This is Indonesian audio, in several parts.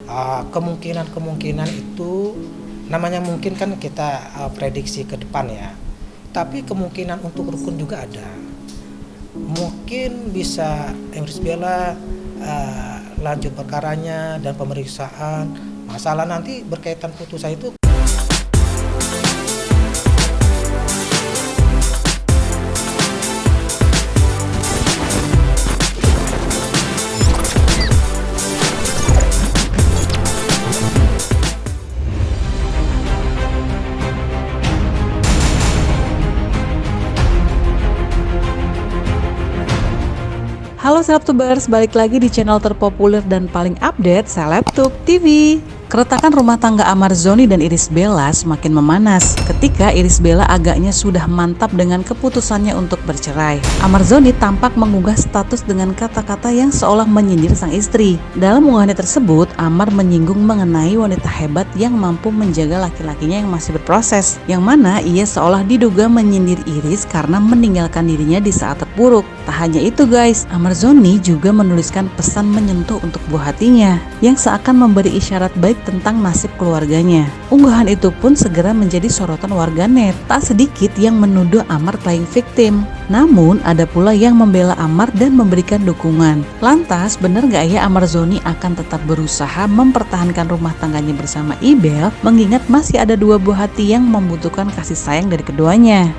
Kemungkinan itu namanya mungkin kan kita prediksi ke depan ya. Tapi kemungkinan untuk rukun juga ada. Mungkin bisa Iris Bella lanjut perkaranya dan pemeriksaan. Masalah nanti berkaitan putusan itu. Halo Selebtubers, balik lagi di channel terpopuler dan paling update Selebtube TV. Keretakan rumah tangga Amar Zoni dan Iris Bella semakin memanas ketika Iris Bella agaknya sudah mantap dengan keputusannya untuk bercerai. Amar Zoni tampak mengunggah status dengan kata-kata yang seolah menyindir sang istri. Dalam unggahannya tersebut, Amar menyinggung mengenai wanita hebat yang mampu menjaga laki-lakinya yang masih berproses, yang mana ia seolah diduga menyindir Iris karena meninggalkan dirinya di saat terpuruk. Tak hanya itu guys, Amar Zoni juga menuliskan pesan menyentuh untuk buah hatinya yang seakan memberi isyarat baik tentang nasib keluarganya. Unggahan itu pun segera menjadi sorotan warganet. Tak sedikit yang menuduh Amar playing victim. Namun ada pula yang membela Amar dan memberikan dukungan. Lantas benar gak ya Amar Zoni akan tetap berusaha mempertahankan rumah tangganya bersama Ibel, mengingat masih ada dua buah hati yang membutuhkan kasih sayang dari keduanya?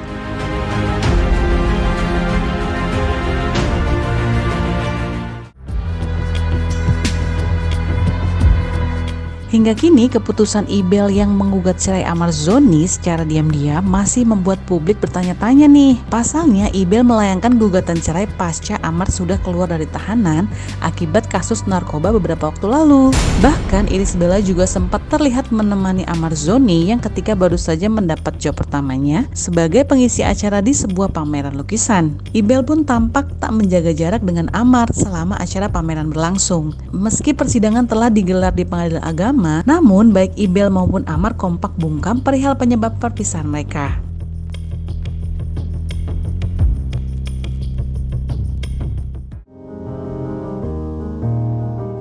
Hingga kini keputusan Ibel yang menggugat cerai Amar Zoni secara diam-diam masih membuat publik bertanya-tanya nih. Pasalnya Ibel melayangkan gugatan cerai pasca Amar sudah keluar dari tahanan akibat kasus narkoba beberapa waktu lalu. Bahkan Iris Bella juga sempat terlihat menemani Amar Zoni yang ketika baru saja mendapat job pertamanya sebagai pengisi acara di sebuah pameran lukisan. Ibel pun tampak tak menjaga jarak dengan Amar selama acara pameran berlangsung. Meski persidangan telah digelar di pengadilan agama, namun baik Ibel maupun Amar kompak bungkam perihal penyebab perpisahan mereka.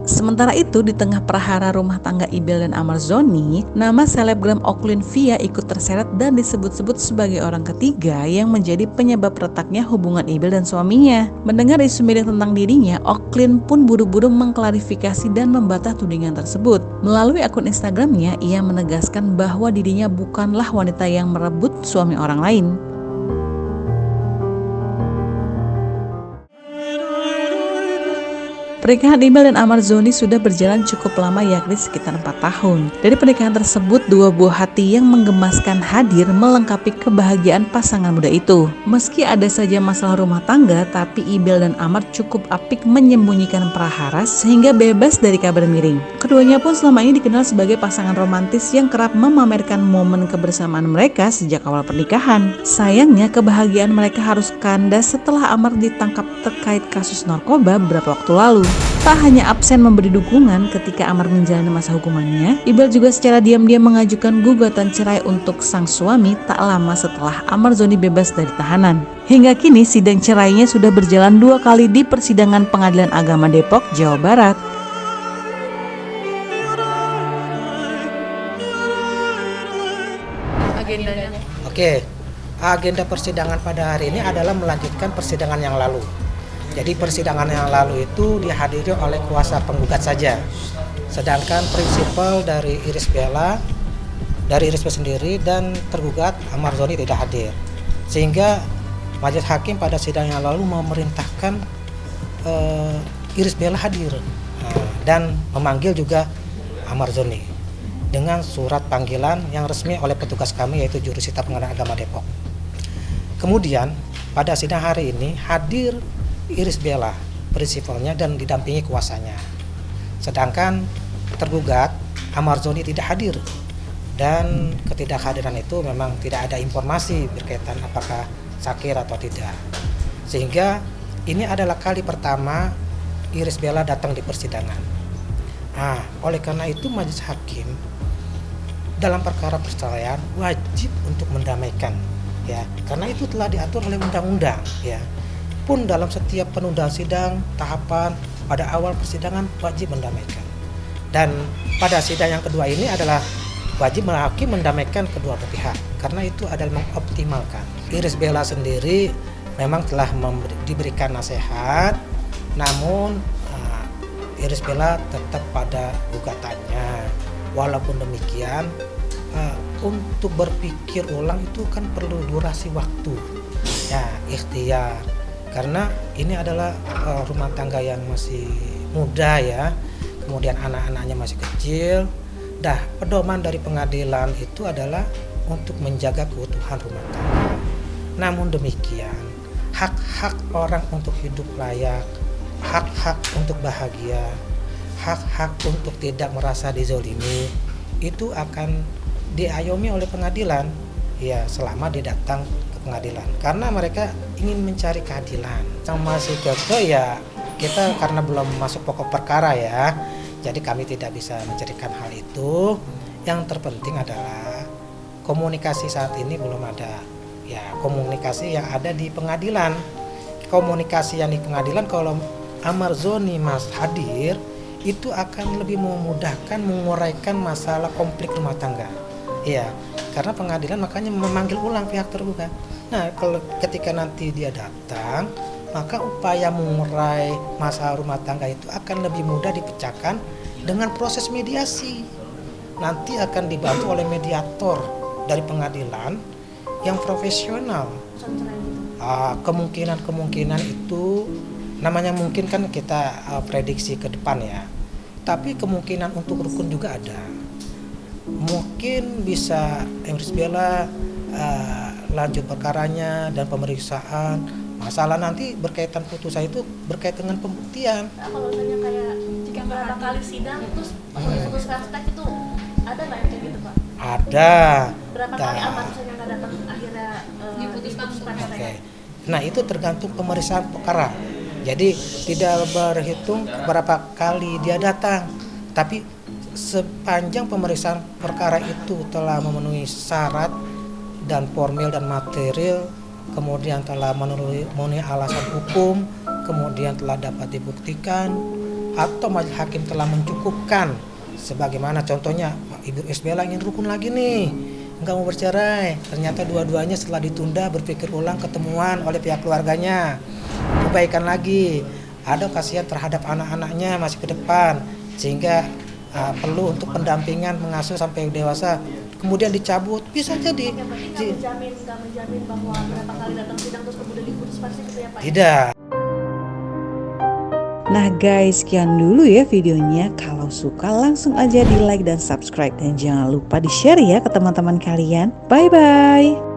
Sementara itu, di tengah prahara rumah tangga Ibel dan Amar Zoni, nama selebgram Oklin Via ikut terseret dan disebut-sebut sebagai orang ketiga yang menjadi penyebab retaknya hubungan Ibel dan suaminya. Mendengar isu miring tentang dirinya, Oklin pun buru-buru mengklarifikasi dan membantah tudingan tersebut. Melalui akun Instagramnya, ia menegaskan bahwa dirinya bukanlah wanita yang merebut suami orang lain. Pernikahan Ibel dan Amar Zoni sudah berjalan cukup lama, yakni sekitar 4 tahun. Dari pernikahan tersebut, dua buah hati yang menggemaskan hadir melengkapi kebahagiaan pasangan muda itu. Meski ada saja masalah rumah tangga, tapi Ibel dan Amar cukup apik menyembunyikan prahara sehingga bebas dari kabar miring. Keduanya pun selama ini dikenal sebagai pasangan romantis yang kerap memamerkan momen kebersamaan mereka sejak awal pernikahan. Sayangnya kebahagiaan mereka harus kandas setelah Amar ditangkap terkait kasus narkoba beberapa waktu lalu. Tak hanya absen memberi dukungan ketika Amar menjalani masa hukumannya, Ibel juga secara diam-diam mengajukan gugatan cerai untuk sang suami tak lama setelah Amar Zoni bebas dari tahanan. Hingga kini sidang cerainya sudah berjalan 2 kali di persidangan Pengadilan Agama Depok, Jawa Barat. Agendanya? Oke, agenda persidangan pada hari ini adalah melanjutkan persidangan yang lalu. Jadi persidangan yang lalu itu dihadiri oleh kuasa penggugat saja. Sedangkan prinsipal dari Iris Bella, dari Iris Bella sendiri dan tergugat Amar Zoni tidak hadir. Sehingga majelis hakim pada sidang yang lalu memerintahkan Iris Bella hadir dan memanggil juga Amar Zoni dengan surat panggilan yang resmi oleh petugas kami, yaitu Jurusita Pengadilan Agama Depok. Kemudian pada sidang hari ini hadir Iris Bella, prinsipalnya dan didampingi kuasanya. Sedangkan tergugat Amar Zoni tidak hadir, dan ketidakhadiran itu memang tidak ada informasi berkaitan apakah sakit atau tidak. Sehingga ini adalah kali pertama Iris Bella datang di persidangan. Oleh karena itu majelis hakim dalam perkara perceraian wajib untuk mendamaikan, ya, karena itu telah diatur oleh undang-undang, ya. Pun dalam setiap penundaan sidang tahapan pada awal persidangan wajib mendamaikan. Dan pada sidang yang kedua ini adalah wajib hakim mendamaikan kedua belah pihak karena itu adalah mengoptimalkan. Irish Bella sendiri memang telah diberikan nasihat, namun Irish Bella tetap pada gugatannya. Walaupun demikian, untuk berpikir ulang itu kan perlu durasi waktu, ya ikhtiar. Karena ini adalah rumah tangga yang masih muda ya, kemudian anak-anaknya masih kecil. Pedoman dari pengadilan itu adalah untuk menjaga keutuhan rumah tangga. Namun demikian, hak-hak orang untuk hidup layak, hak-hak untuk bahagia, hak-hak untuk tidak merasa dizolimi, itu akan diayomi oleh pengadilan, ya selama dia datang ke pengadilan. Karena mereka ingin mencari keadilan. Yang masih keke ya kita karena belum masuk pokok perkara ya, jadi kami tidak bisa menceritakan hal itu. Yang terpenting adalah komunikasi saat ini belum ada. Ya komunikasi yang ada di pengadilan. Komunikasi yang di pengadilan kalau Amar Zoni Mas hadir itu akan lebih memudahkan menguraikan masalah konflik rumah tangga. Iya, karena pengadilan makanya memanggil ulang pihak tergugat. Nah, kalau ketika nanti dia datang, maka upaya mengurai masalah rumah tangga itu akan lebih mudah dipecahkan dengan proses mediasi. Nanti akan dibantu oleh mediator dari pengadilan yang profesional. Kemungkinan itu namanya mungkin kan kita prediksi ke depan ya. Tapi kemungkinan untuk rukun juga ada. Mungkin bisa Irish Bella lanjut perkaranya dan pemeriksaan. Masalah nanti berkaitan putusan itu berkaitan dengan pembuktian. Kalau misalnya kayak jika berapa kali sidang terus putus respect itu ada nggak yang kayak gitu Pak? Ada. Berapa kali amat misalnya nggak datang akhirnya diputuskan respect? Okay. Nah itu tergantung pemeriksaan perkara. Jadi tidak berhitung berapa kali dia datang, tapi sepanjang pemeriksaan perkara itu telah memenuhi syarat dan formil dan material, kemudian telah memenuhi alasan hukum, kemudian telah dapat dibuktikan, atau majelis hakim telah mencukupkan, sebagaimana contohnya Ibu Irish Bella ingin rukun lagi nih, nggak mau bercerai, ternyata dua-duanya setelah ditunda berpikir ulang ketemuan oleh pihak keluarganya, kebaikan lagi, ada kasihan terhadap anak-anaknya masih ke depan, sehingga perlu untuk pendampingan mengasuh sampai dewasa, kemudian dicabut, bisa jadi. Nggak menjamin bahwa berapa kali datang sidang terus kemudian diputus pasti gitu ya Pak? Tidak. Nah guys, sekian dulu ya videonya. Kalau suka langsung aja di like dan subscribe. Dan jangan lupa di share ya ke teman-teman kalian. Bye-bye.